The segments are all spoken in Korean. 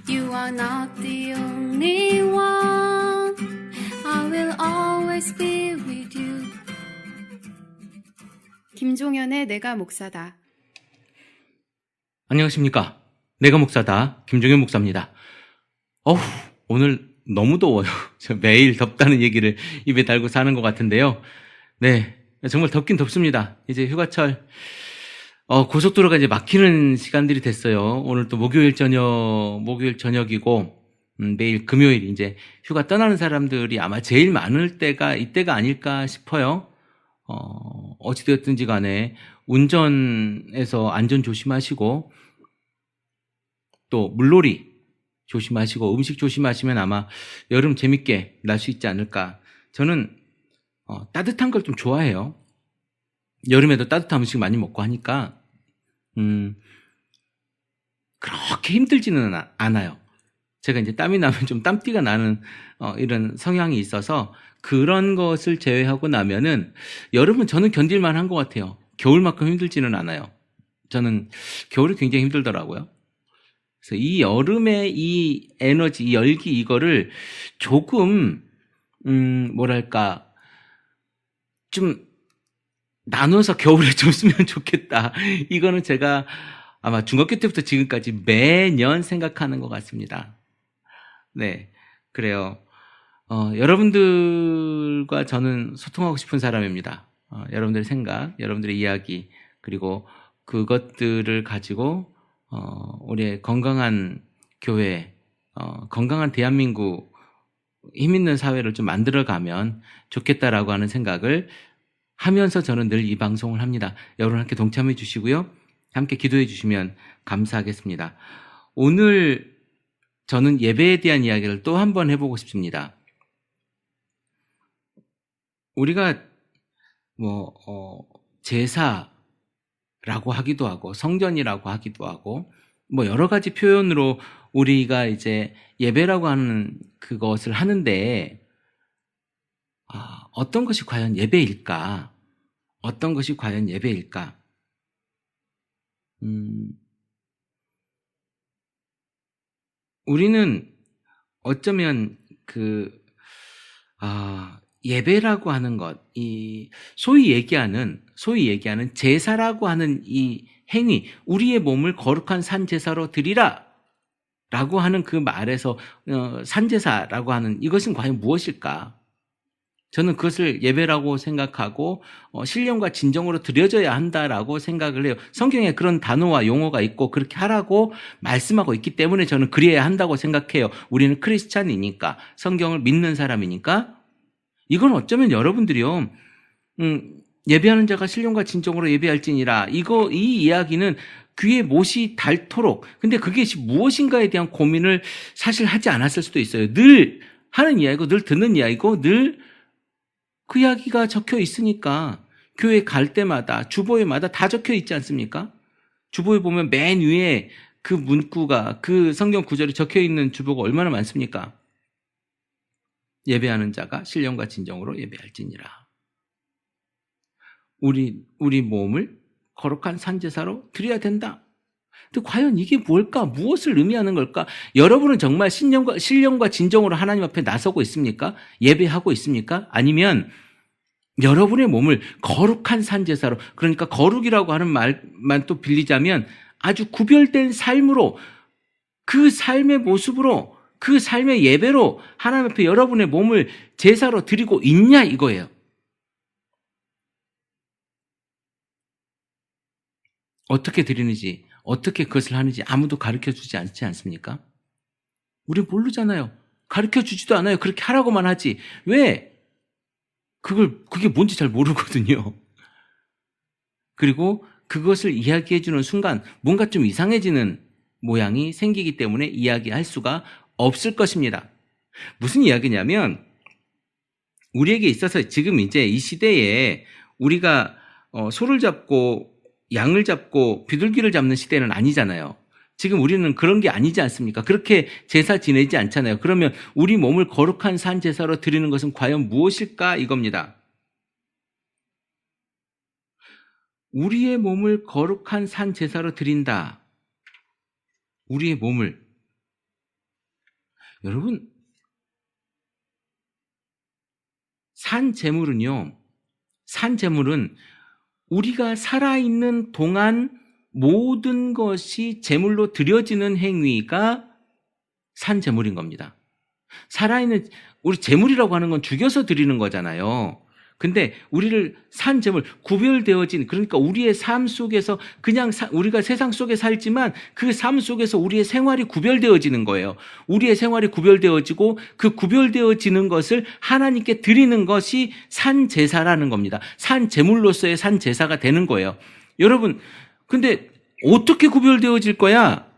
You are not the only one. I will always be with you. 김종현의 내가 목사다. 안녕하십니까. 내가 목사다. 김종현 목사입니다. 오늘 너무 더워요. 저 매일 덥다는 얘기를 입에 달고 사는 것 같은데요. 네, 정말 덥긴 덥습니다. 이제 휴가철, 고속도로가 이제 막히는 시간들이 됐어요. 오늘 또 목요일 저녁이고, 내일 금요일 이제 휴가 떠나는 사람들이 아마 제일 많을 때가 이때가 아닐까 싶어요. 어찌되었든지 간에 운전에서 안전 조심하시고, 또 물놀이 조심하시고 음식 조심하시면 아마 여름 재밌게 날 수 있지 않을까. 저는 따뜻한 걸 좀 좋아해요. 여름에도 따뜻한 음식 많이 먹고 하니까 그렇게 힘들지는 않아요. 제가 이제 땀이 나면 좀 땀띠가 나는 이런 성향이 있어서 그런 것을 제외하고 나면은 여름은 저는 견딜만 한 것 같아요. 겨울만큼 힘들지는 않아요. 저는 겨울이 굉장히 힘들더라고요. 그래서 이 여름의 이 에너지, 이 열기 이거를 조금 뭐랄까 좀 나눠서 겨울에 좀 쓰면 좋겠다. 이거는 제가 아마 중학교 때부터 지금까지 매년 생각하는 것 같습니다. 네, 그래요. 여러분들과 저는 소통하고 싶은 사람입니다. 여러분들의 생각, 여러분들의 이야기, 그리고 그것들을 가지고 우리의 건강한 교회, 건강한 대한민국, 힘있는 사회를 좀 만들어가면 좋겠다라고 하는 생각을 하면서 저는 늘 이 방송을 합니다. 여러분 함께 동참해 주시고요. 함께 기도해 주시면 감사하겠습니다. 오늘 저는 예배에 대한 이야기를 또 한 번 해보고 싶습니다. 우리가 제사라고 하기도 하고 성전이라고 하기도 하고 여러 가지 표현으로 우리가 이제 예배라고 하는 그것을 하는데 어떤 것이 과연 예배일까? 어떤 것이 과연 예배일까? 우리는 어쩌면 예배라고 하는 것, 소위 얘기하는 제사라고 하는 이 행위, 우리의 몸을 거룩한 산제사로 드리라 라고 하는 그 말에서 산제사라고 하는 이것은 과연 무엇일까? 저는 그것을 예배라고 생각하고 신령과 진정으로 드려져야 한다라고 생각을 해요. 성경에 그런 단어와 용어가 있고 그렇게 하라고 말씀하고 있기 때문에 저는 그래야 한다고 생각해요. 우리는 크리스찬이니까, 성경을 믿는 사람이니까. 이건 어쩌면 여러분들이요, 예배하는 자가 신령과 진정으로 예배할지니라, 이 이야기는 귀에 못이 닳도록, 근데 그게 무엇인가에 대한 고민을 사실 하지 않았을 수도 있어요. 늘 하는 이야기고 늘 듣는 이야기고 늘 그 이야기가 적혀 있으니까 교회 갈 때마다 주보에마다 다 적혀 있지 않습니까? 주보에 보면 맨 위에 그 문구가, 그 성경 구절이 적혀 있는 주보가 얼마나 많습니까? 예배하는 자가 신령과 진정으로 예배할지니라. 우리 몸을 거룩한 산제사로 드려야 된다. 근데 과연 이게 뭘까? 무엇을 의미하는 걸까? 여러분은 정말 신령과 진정으로 하나님 앞에 나서고 있습니까? 예배하고 있습니까? 아니면 여러분의 몸을 거룩한 산제사로, 그러니까 거룩이라고 하는 말만 또 빌리자면 아주 구별된 삶으로, 그 삶의 모습으로, 그 삶의 예배로 하나님 앞에 여러분의 몸을 제사로 드리고 있냐 이거예요. 어떻게 드리는지, 어떻게 그것을 하는지 아무도 가르쳐주지 않지 않습니까? 우리 모르잖아요. 가르쳐주지도 않아요. 그렇게 하라고만 하지. 왜? 그게 뭔지 잘 모르거든요. 그리고 그것을 이야기해주는 순간 뭔가 좀 이상해지는 모양이 생기기 때문에 이야기할 수가 없을 것입니다. 무슨 이야기냐면, 우리에게 있어서 지금 이제 이 시대에 우리가 소를 잡고 양을 잡고 비둘기를 잡는 시대는 아니잖아요. 지금 우리는 그런 게 아니지 않습니까? 그렇게 제사 지내지 않잖아요. 그러면 우리 몸을 거룩한 산 제사로 드리는 것은 과연 무엇일까? 이겁니다. 우리의 몸을 거룩한 산 제사로 드린다. 우리의 몸을. 여러분, 산 제물은 우리가 살아있는 동안 모든 것이 제물로 드려지는 행위가 산 제물인 겁니다. 살아있는, 우리 제물이라고 하는 건 죽여서 드리는 거잖아요. 근데 우리를 산 제물, 구별되어진, 그러니까 우리의 삶 속에서 그냥 우리가 세상 속에 살지만 그 삶 속에서 우리의 생활이 구별되어지는 거예요. 우리의 생활이 구별되어지고 그 구별되어지는 것을 하나님께 드리는 것이 산 제사라는 겁니다. 산 제물로서의 산 제사가 되는 거예요. 여러분, 근데 어떻게 구별되어질 거야?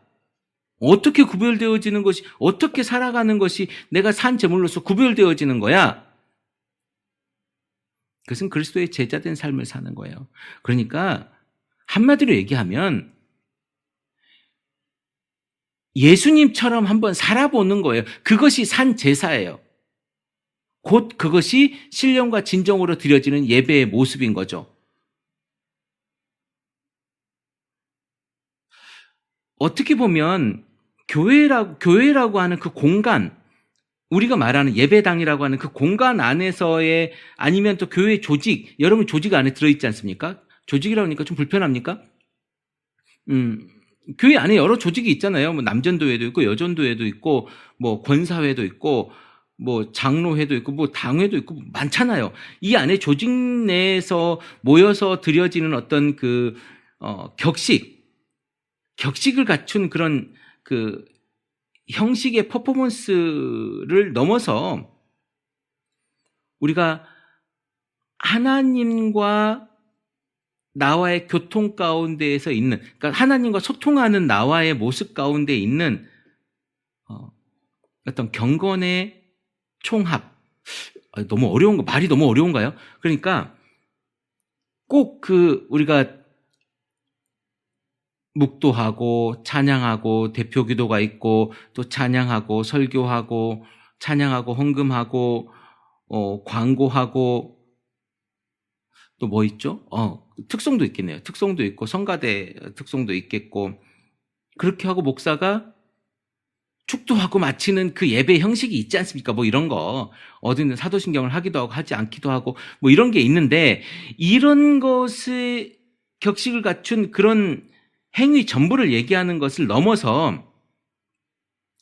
어떻게 구별되어지는 것이, 어떻게 살아가는 것이 내가 산 제물로서 구별되어지는 거야? 그것은 그리스도의 제자된 삶을 사는 거예요. 그러니까 한마디로 얘기하면 예수님처럼 한번 살아보는 거예요. 그것이 산 제사예요. 곧 그것이 신령과 진정으로 드려지는 예배의 모습인 거죠. 어떻게 보면 교회라고 하는 그 공간, 우리가 말하는 예배당이라고 하는 그 공간 안에서의, 아니면 또 교회 조직, 여러분 조직 안에 들어있지 않습니까? 조직이라고 하니까 좀 불편합니까? 교회 안에 여러 조직이 있잖아요. 뭐 남전도회도 있고, 여전도회도 있고, 뭐 권사회도 있고, 뭐 장로회도 있고, 뭐 당회도 있고, 많잖아요. 이 안에 조직 내에서 모여서 드려지는 어떤 격식을 갖춘 그런 형식의 퍼포먼스를 넘어서 우리가 하나님과 나와의 교통 가운데에서 있는, 그러니까 하나님과 소통하는 나와의 모습 가운데 있는 어떤 경건의 총합. 너무 말이 너무 어려운가요? 그러니까 꼭 우리가 묵도하고 찬양하고 대표 기도가 있고, 또 찬양하고 설교하고 찬양하고 헌금하고 광고하고, 또 뭐 있죠? 특송도 있겠네요. 특송도 있고 성가대 특송도 있겠고, 그렇게 하고 목사가 축도하고 마치는 그 예배 형식이 있지 않습니까? 뭐 이런 거 어디는 사도신경을 하기도 하고 하지 않기도 하고 뭐 이런 게 있는데, 이런 것의 격식을 갖춘 그런 행위 전부를 얘기하는 것을 넘어서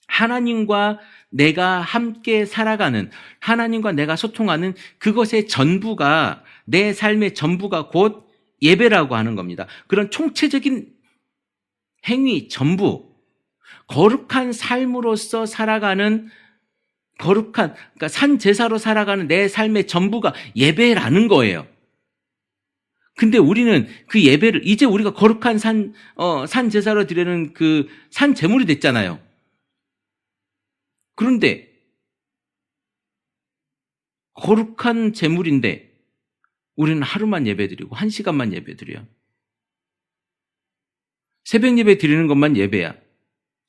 하나님과 내가 함께 살아가는, 하나님과 내가 소통하는 그것의 전부가, 내 삶의 전부가 곧 예배라고 하는 겁니다. 그런 총체적인 행위 전부, 거룩한 삶으로서 살아가는, 그러니까 산 제사로 살아가는 내 삶의 전부가 예배라는 거예요. 근데 우리는 그 예배를, 이제 우리가 거룩한 산 제사로 드리는 그 산 제물이 됐잖아요. 그런데 거룩한 제물인데 우리는 하루만 예배드리고 1시간만 예배드려요. 새벽 예배 드리는 것만 예배야.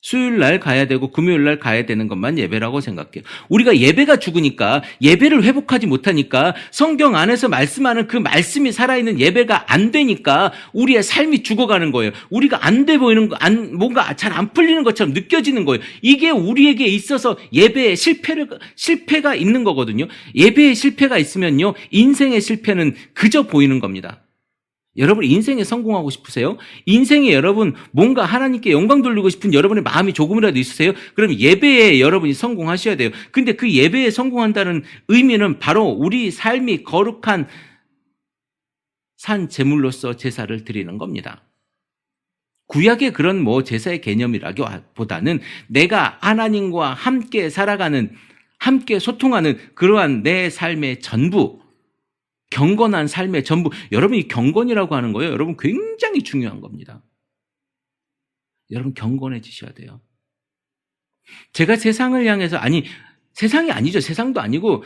수요일 날 가야 되고 금요일 날 가야 되는 것만 예배라고 생각해요. 우리가 예배가 죽으니까, 예배를 회복하지 못하니까, 성경 안에서 말씀하는 그 말씀이 살아있는 예배가 안 되니까 우리의 삶이 죽어가는 거예요. 우리가 안 돼 보이는 거, 뭔가 잘 안 풀리는 것처럼 느껴지는 거예요. 이게 우리에게 있어서 예배의 실패가 있는 거거든요. 예배의 실패가 있으면요, 인생의 실패는 그저 보이는 겁니다. 여러분 인생에 성공하고 싶으세요? 인생에 여러분 뭔가 하나님께 영광 돌리고 싶은 여러분의 마음이 조금이라도 있으세요? 그럼 예배에 여러분이 성공하셔야 돼요. 근데 그 예배에 성공한다는 의미는 바로 우리 삶이 거룩한 산 제물로서 제사를 드리는 겁니다. 구약의 그런 제사의 개념이라기보다는 내가 하나님과 함께 살아가는, 함께 소통하는 그러한 내 삶의 전부, 경건한 삶의 전부. 여러분, 이 경건이라고 하는 거예요. 여러분 굉장히 중요한 겁니다. 여러분 경건해지셔야 돼요. 제가 세상을 향해서, 세상이 아니죠. 세상도 아니고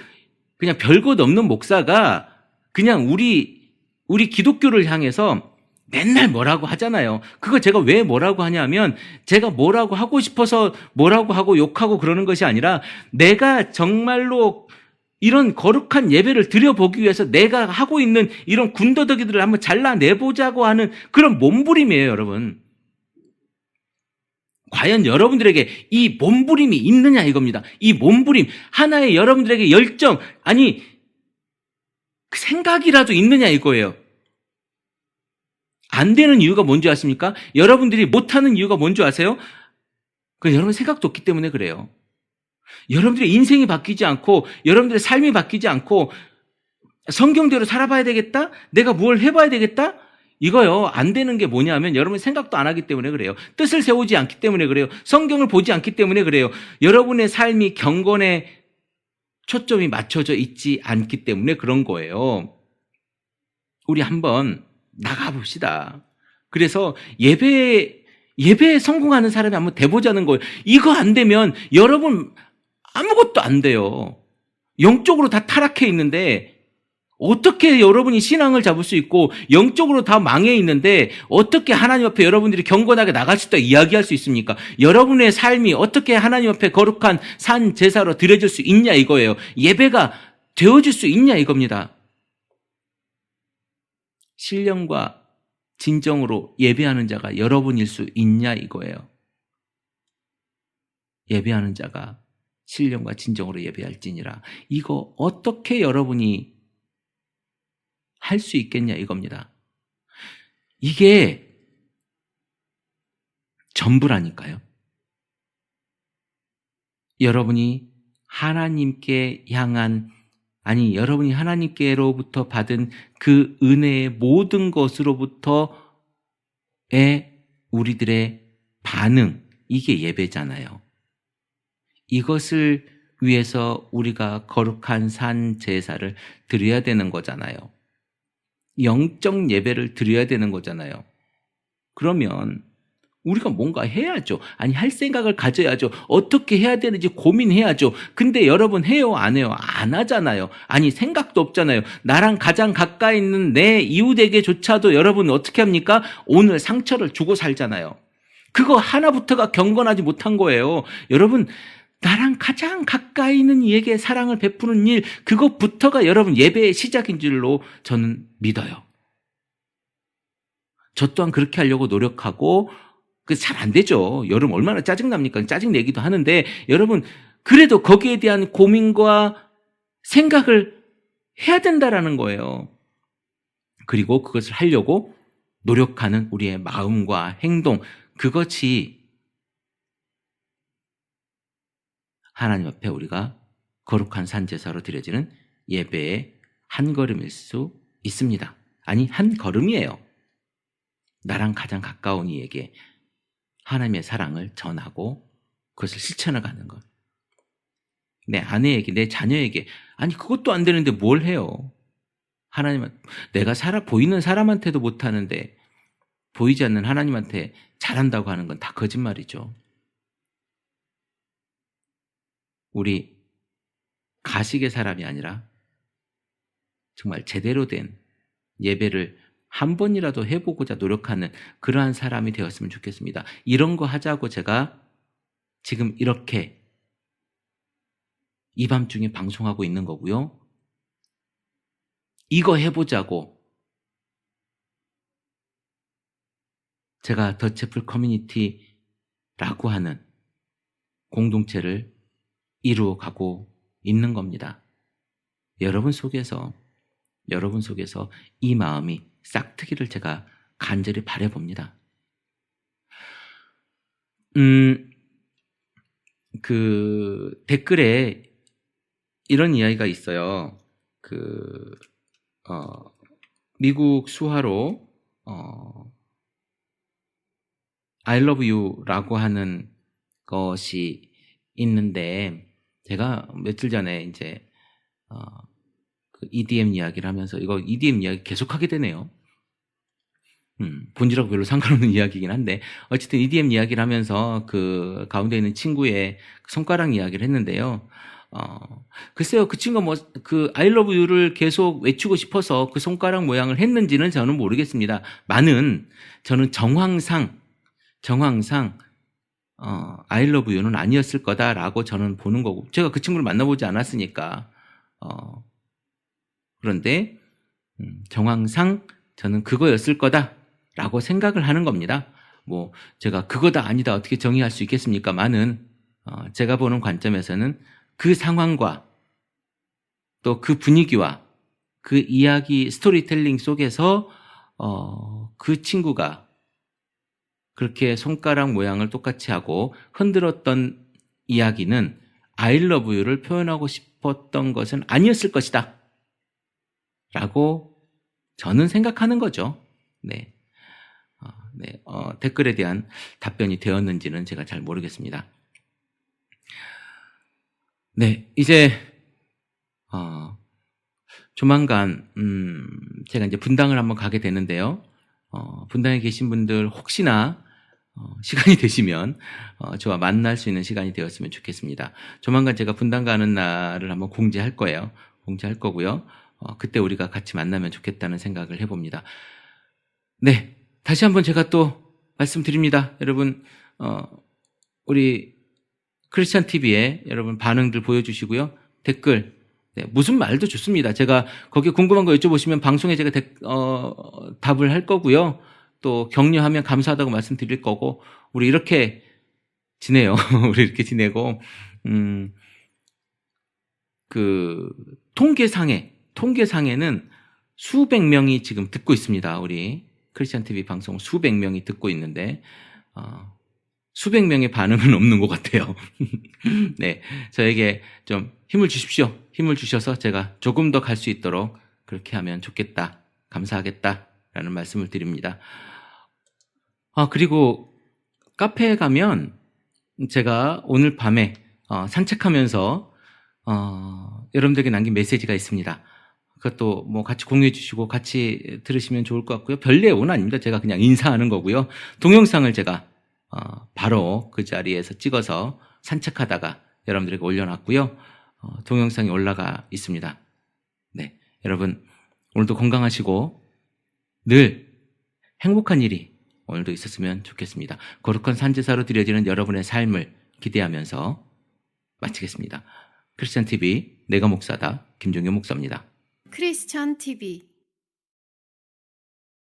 그냥 별것 없는 목사가 그냥 우리 기독교를 향해서 맨날 뭐라고 하잖아요. 그거 제가 왜 뭐라고 하냐면, 제가 뭐라고 하고 싶어서 뭐라고 하고 욕하고 그러는 것이 아니라, 내가 정말로 이런 거룩한 예배를 드려보기 위해서 내가 하고 있는 이런 군더더기들을 한번 잘라내보자고 하는 그런 몸부림이에요, 여러분. 과연 여러분들에게 이 몸부림이 있느냐 이겁니다. 이 몸부림, 하나의 여러분들에게 열정, 아니 그 생각이라도 있느냐 이거예요. 안 되는 이유가 뭔지 아십니까? 여러분들이 못하는 이유가 뭔지 아세요? 그 여러분 생각도 없기 때문에 그래요. 여러분들의 인생이 바뀌지 않고 여러분들의 삶이 바뀌지 않고 성경대로 살아봐야 되겠다? 내가 뭘 해봐야 되겠다? 이거요. 안 되는 게 뭐냐면 여러분 생각도 안 하기 때문에 그래요. 뜻을 세우지 않기 때문에 그래요. 성경을 보지 않기 때문에 그래요. 여러분의 삶이 경건에 초점이 맞춰져 있지 않기 때문에 그런 거예요. 우리 한번 나가봅시다. 그래서 예배에 성공하는 사람이 한번 돼보자는 거예요. 이거 안 되면 여러분 아무것도 안 돼요. 영적으로 다 타락해 있는데 어떻게 여러분이 신앙을 잡을 수 있고 영적으로 다 망해 있는데 어떻게 하나님 앞에 여러분들이 경건하게 나갈 수 있다 이야기할 수 있습니까? 여러분의 삶이 어떻게 하나님 앞에 거룩한 산 제사로 드려질 수 있냐 이거예요. 예배가 되어질 수 있냐 이겁니다. 신령과 진정으로 예배하는 자가 여러분일 수 있냐 이거예요. 예배하는 자가 신령과 진정으로 예배할지니라. 이거 어떻게 여러분이 할 수 있겠냐 이겁니다. 이게 전부라니까요. 여러분이 하나님께 향한 여러분이 하나님께로부터 받은 그 은혜의 모든 것으로부터의 우리들의 반응, 이게 예배잖아요. 이것을 위해서 우리가 거룩한 산 제사를 드려야 되는 거잖아요. 영적 예배를 드려야 되는 거잖아요. 그러면 우리가 뭔가 해야죠. 할 생각을 가져야죠. 어떻게 해야 되는지 고민해야죠. 근데 여러분 해요? 안 해요? 안 하잖아요. 생각도 없잖아요. 나랑 가장 가까이 있는 내 이웃에게조차도 여러분 어떻게 합니까? 오늘 상처를 주고 살잖아요. 그거 하나부터가 경건하지 못한 거예요. 여러분 나랑 가장 가까이 있는 이에게 사랑을 베푸는 일, 그것부터가 여러분 예배의 시작인 줄로 저는 믿어요. 저 또한 그렇게 하려고 노력하고 잘 안 되죠. 여러분 얼마나 짜증납니까? 짜증내기도 하는데 여러분 그래도 거기에 대한 고민과 생각을 해야 된다라는 거예요. 그리고 그것을 하려고 노력하는 우리의 마음과 행동, 그것이 하나님 앞에 우리가 거룩한 산제사로 드려지는 예배의 한 걸음일 수 있습니다. 한 걸음이에요. 나랑 가장 가까운 이에게 하나님의 사랑을 전하고 그것을 실천해가는 것. 내 아내에게, 내 자녀에게 그것도 안 되는데 뭘 해요? 내가 보이는 사람한테도 못하는데 보이지 않는 하나님한테 잘한다고 하는 건 다 거짓말이죠. 우리 가식의 사람이 아니라 정말 제대로 된 예배를 한 번이라도 해보고자 노력하는 그러한 사람이 되었으면 좋겠습니다. 이런 거 하자고 제가 지금 이렇게 이 밤중에 방송하고 있는 거고요. 이거 해보자고 제가 더채플 커뮤니티라고 하는 공동체를 이루어가고 있는 겁니다. 여러분 속에서 이 마음이 싹트기를 제가 간절히 바라봅니다. 댓글에 이런 이야기가 있어요. 미국 수화로 I love you라고 하는 것이 있는데 제가 며칠 전에 이제 EDM 이야기를 하면서 이거 EDM 이야기 계속하게 되네요. 본질하고 별로 상관없는 이야기이긴 한데 어쨌든 EDM 이야기를 하면서 그 가운데 있는 친구의 손가락 이야기를 했는데요. 글쎄요, 그 친구가 I love you를 계속 외치고 싶어서 그 손가락 모양을 했는지는 저는 모르겠습니다. 저는 정황상 I love you는 아니었을 거다라고 저는 보는 거고, 제가 그 친구를 만나보지 않았으니까. 그런데 정황상 저는 그거였을 거다라고 생각을 하는 겁니다. 뭐 제가 그거다 아니다 어떻게 정의할 수 있겠습니까?만은 제가 보는 관점에서는 그 상황과 또 그 분위기와 그 이야기 스토리텔링 속에서 그 친구가 그렇게 손가락 모양을 똑같이 하고 흔들었던 이야기는 I love you를 표현하고 싶었던 것은 아니었을 것이다 라고 저는 생각하는 거죠. 네. 네. 댓글에 대한 답변이 되었는지는 제가 잘 모르겠습니다. 네. 이제 조만간 제가 이제 분당을 한번 가게 되는데요. 분당에 계신 분들 혹시나 시간이 되시면 저와 만날 수 있는 시간이 되었으면 좋겠습니다. 조만간 제가 분당 가는 날을 한번 공지할 거예요. 공지할 거고요. 그때 우리가 같이 만나면 좋겠다는 생각을 해봅니다. 네, 다시 한번 제가 또 말씀드립니다. 여러분, 우리 크리스찬 TV에 여러분 반응들 보여주시고요. 댓글, 네, 무슨 말도 좋습니다. 제가 거기에 궁금한 거 여쭤보시면 방송에 제가 답을 할 거고요. 또 격려하면 감사하다고 말씀드릴 거고, 우리 이렇게 지내요. 우리 이렇게 지내고, 그 통계상에는 수백 명이 지금 듣고 있습니다. 우리 크리스찬 TV 방송 수백 명이 듣고 있는데 수백 명의 반응은 없는 것 같아요. 네, 저에게 좀 힘을 주십시오. 힘을 주셔서 제가 조금 더 갈 수 있도록 그렇게 하면 좋겠다. 감사하겠다라는 말씀을 드립니다. 그리고 카페에 가면 제가 오늘 밤에 산책하면서 여러분들에게 남긴 메시지가 있습니다. 그것도 뭐 같이 공유해 주시고 같이 들으시면 좋을 것 같고요. 별 내용은 아닙니다. 제가 그냥 인사하는 거고요. 동영상을 제가 바로 그 자리에서 찍어서 산책하다가 여러분들에게 올려놨고요. 동영상이 올라가 있습니다. 네, 여러분 오늘도 건강하시고 늘 행복한 일이 오늘도 있었으면 좋겠습니다. 거룩한 산제사로 드려지는 여러분의 삶을 기대하면서 마치겠습니다. 크리스찬 TV 내가 목사다 김종효 목사입니다. 크리스찬 TV